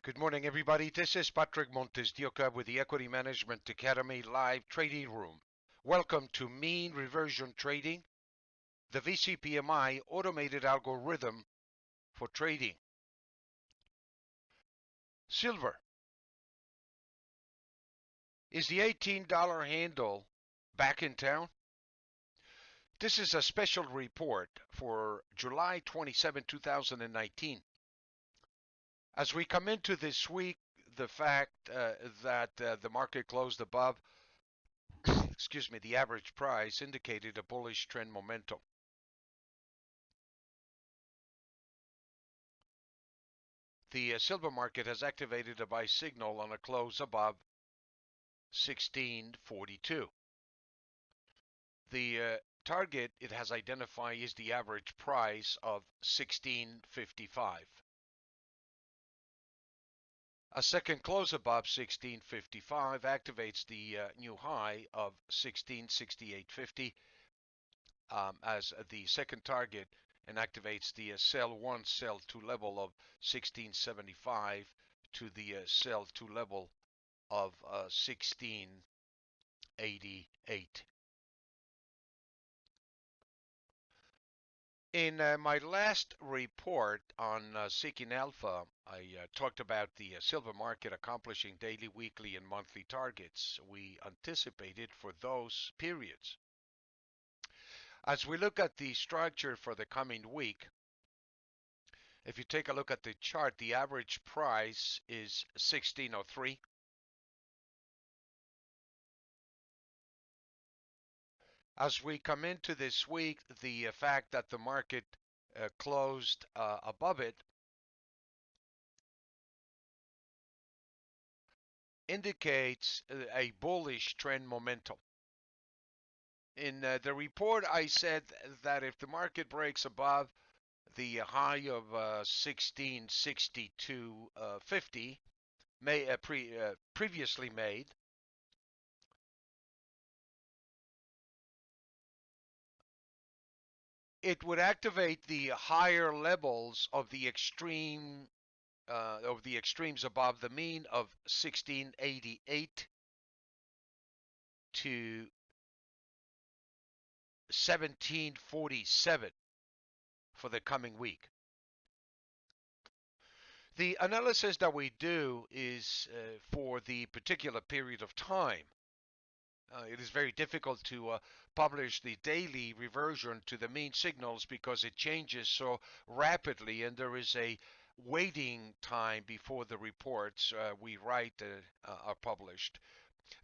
Good morning, everybody. This is Patrick MontesDeOca with the Equity Management Academy live trading room. Welcome to Mean Reversion Trading, the VCPMI automated algorithm for trading. Silver. Is the $18 handle back in town? This is a special report for July 27, 2019. As we come into this week, the fact that the market closed above the average price indicated a bullish trend momentum. The silver market has activated a buy signal on a close above 1642. The target it has identified is the average price of 1655. A second close above 1655 activates the new high of 1668.50 as the second target and activates the sell 1, sell 2 level of 1675 to the sell 2 level of 1688. In my last report on Seeking Alpha, I talked about the silver market accomplishing daily, weekly, and monthly targets we anticipated for those periods. As we look at the structure for the coming week, if you take a look at the chart, the average price is 1603. As we come into this week, the fact that the market closed above it indicates a bullish trend momentum. In the report, I said that if the market breaks above the high of 1662.50 previously made, it would activate the higher levels of the extremes above the mean of 1688 to 1747 for the coming week. The analysis that we do is for the particular period of time. It is very difficult to publish the daily reversion to the mean signals because it changes so rapidly and there is a waiting time before the reports we write are published.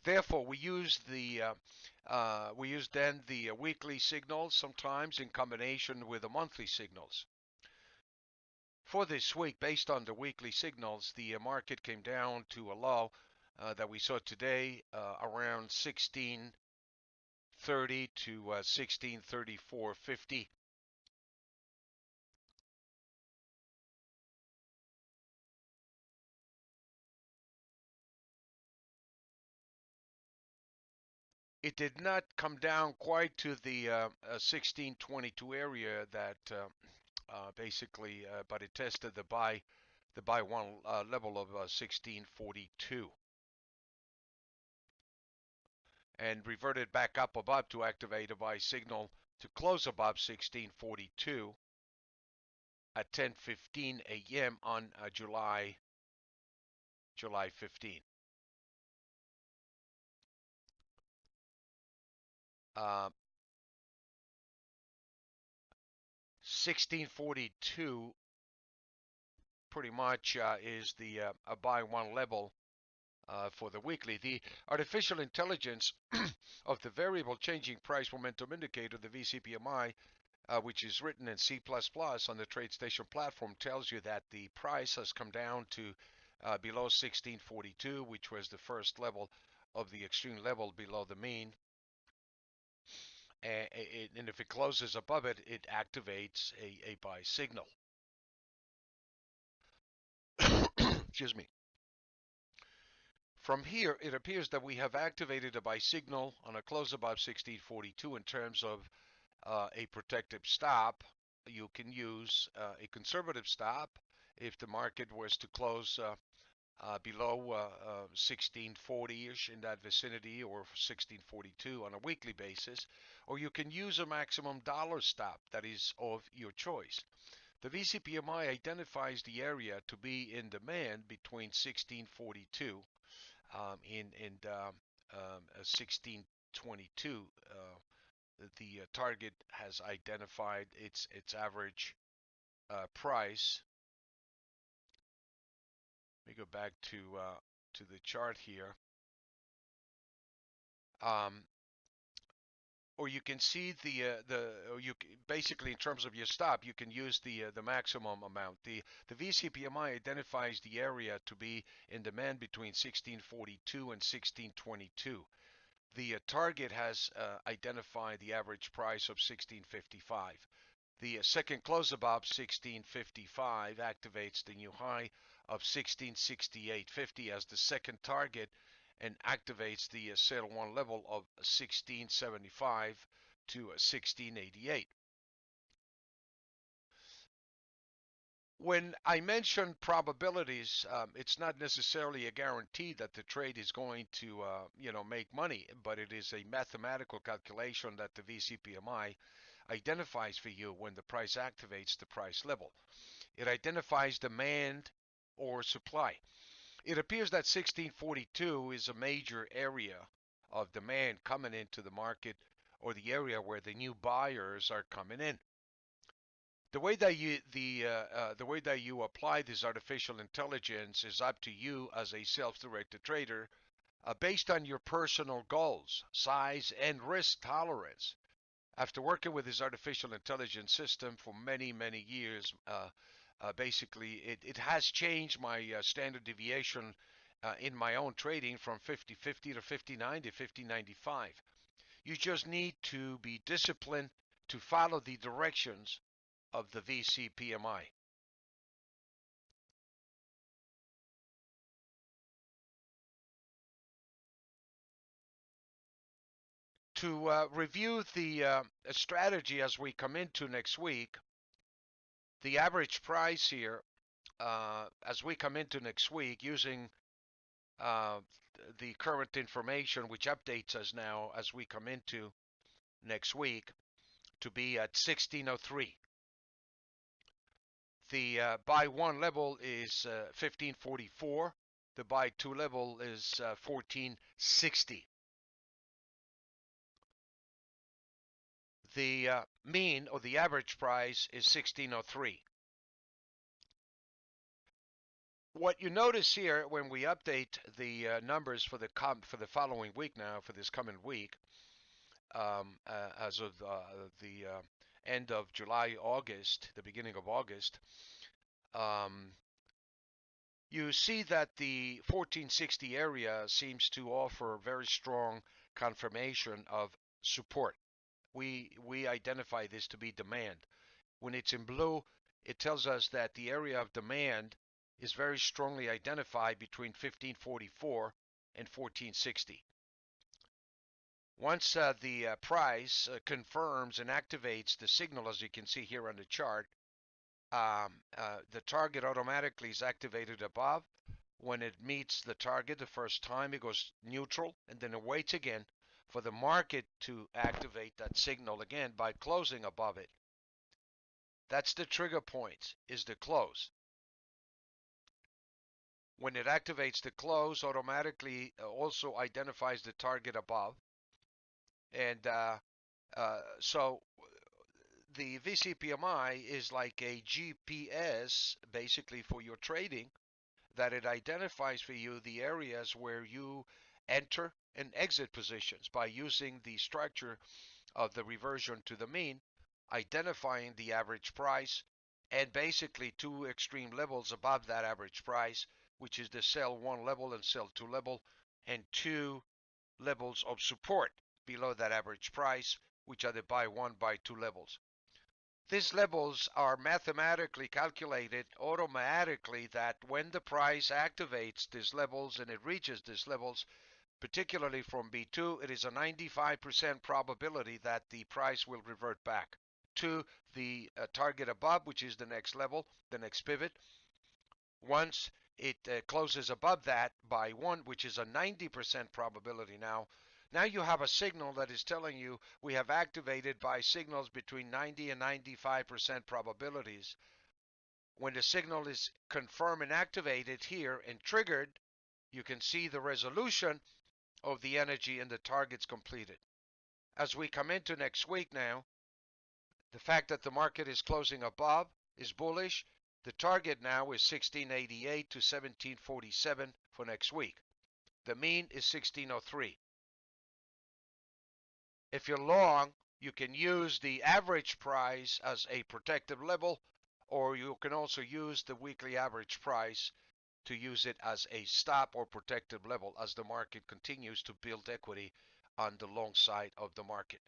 Therefore, we use then the weekly signals sometimes in combination with the monthly signals. For this week, based on the weekly signals, the market came down to a low that we saw today around 1630 to 1634.50. It did not come down quite to the 1622 area that basically, but it tested the buy one level of 1642 and reverted back up above to activate a buy signal to close above 1642 at 10:15 a.m. on July 15. 1642 pretty much is the buy one level for the weekly. The artificial intelligence of the variable changing price momentum indicator, the VCPMI, which is written in C++ on the TradeStation platform, tells you that the price has come down to below 1642, which was the first level of the extreme level below the mean. And if it closes above it, it activates a buy signal. Excuse me. From here, it appears that we have activated a buy signal on a close above 1642 in terms of a protective stop. You can use a conservative stop if the market was to close below 1640-ish in that vicinity, or 1642 on a weekly basis, or you can use a maximum dollar stop that is of your choice. The VCPMI identifies the area to be in demand between 1642 and 1622. The target has identified its average price. Let me go back to the chart here. Um, or you can see or you basically, in terms of your stop, you can use the maximum amount. The VCPMI identifies the area to be in demand between 1642 and 1622. The target has identified the average price of 1655. The second close above 1655 activates the new high of 1668.50 as the second target, and activates the sale one level of 1675 to 1688. When I mention probabilities, it's not necessarily a guarantee that the trade is going to, make money, but it is a mathematical calculation that the VCPMI identifies for you when the price activates the price level. It identifies demand or supply. It appears that 1642 is a major area of demand coming into the market, or the area where the new buyers are coming in. The way that you apply this artificial intelligence is up to you as a self-directed trader, based on your personal goals, size, and risk tolerance. After working with this artificial intelligence system for many years, basically it has changed my standard deviation in my own trading from 50-50 to 50-90, 50-95. You just need to be disciplined to follow the directions of the VCPMI. To review the strategy as we come into next week, the average price here, as we come into next week, using uh, the current information, which updates us now as we come into next week, to be at 1603. The buy one level is 1544. The buy two level is 1460. The mean, or the average price, is 1603. What you notice here when we update the numbers for the following week now, for this coming week, as of the end of July, August, the beginning of August, you see that the 1460 area seems to offer very strong confirmation of support. We identify this to be demand. When it's in blue, it tells us that the area of demand is very strongly identified between 1544 and 1460. Once the price confirms and activates the signal, as you can see here on the chart, the target automatically is activated above. When it meets the target the first time, it goes neutral, and then it waits again for the market to activate that signal again by closing above it. That's the trigger point, is the close. When it activates the close, automatically also identifies the target above. And so the VCPMI is like a GPS basically for your trading, that it identifies for you the areas where you enter and exit positions by using the structure of the reversion to the mean, identifying the average price, and basically two extreme levels above that average price, which is the sell one level and sell two level, and two levels of support below that average price, which are the buy one, buy two levels. These levels are mathematically calculated automatically, that when the price activates these levels and it reaches these levels, particularly from B2, it is a 95% probability that the price will revert back to the target above, which is the next level, the next pivot, Once it closes above that by 1, which is a 90% probability now, now you have a signal that is telling you we have activated buy signals between 90 and 95% probabilities. When the signal is confirmed and activated here and triggered, you can see the resolution of the energy and the targets completed. As we come into next week now, the fact that the market is closing above is bullish. The target now is 1688 to 1747 for next week. The mean is 1603. If you're long, you can use the average price as a protective level, or you can also use the weekly average price to use it as a stop or protective level as the market continues to build equity on the long side of the market.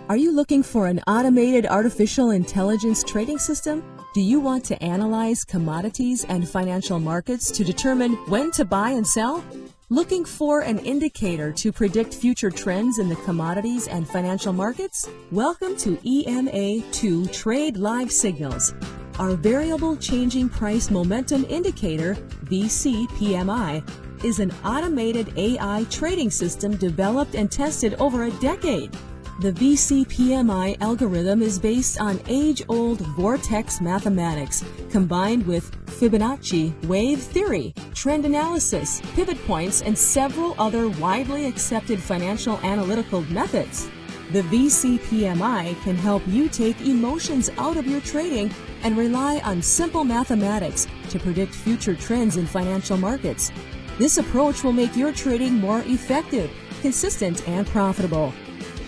Are you looking for an automated artificial intelligence trading system? Do you want to analyze commodities and financial markets to determine when to buy and sell? Looking for an indicator to predict future trends in the commodities and financial markets? Welcome to EMA2 Trade Live Signals. Our Variable Changing Price Momentum Indicator, VCPMI, is an automated AI trading system developed and tested over a decade. The VCPMI algorithm is based on age-old vortex mathematics combined with Fibonacci wave theory, trend analysis, pivot points, and several other widely accepted financial analytical methods. The VCPMI can help you take emotions out of your trading and rely on simple mathematics to predict future trends in financial markets. This approach will make your trading more effective, consistent, and profitable.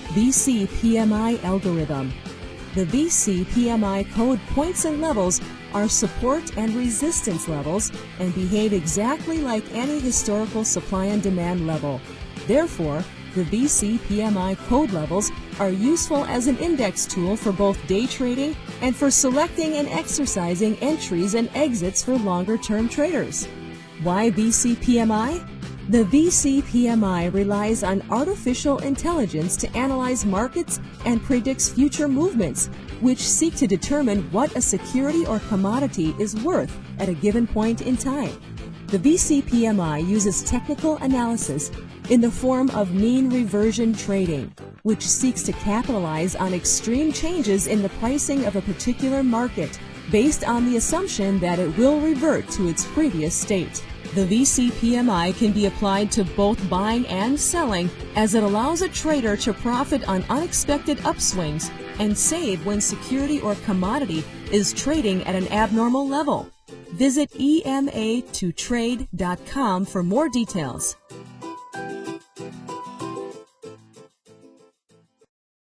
VCPMI algorithm. The VCPMI code points and levels are support and resistance levels and behave exactly like any historical supply and demand level. Therefore, the VCPMI code levels are useful as an index tool for both day trading and for selecting and exercising entries and exits for longer-term traders. Why VCPMI? The VCPMI relies on artificial intelligence to analyze markets and predicts future movements, which seek to determine what a security or commodity is worth at a given point in time. The VCPMI uses technical analysis in the form of mean reversion trading, which seeks to capitalize on extreme changes in the pricing of a particular market based on the assumption that it will revert to its previous state. The VCPMI can be applied to both buying and selling, as it allows a trader to profit on unexpected upswings and save when security or commodity is trading at an abnormal level. Visit EMA2trade.com for more details.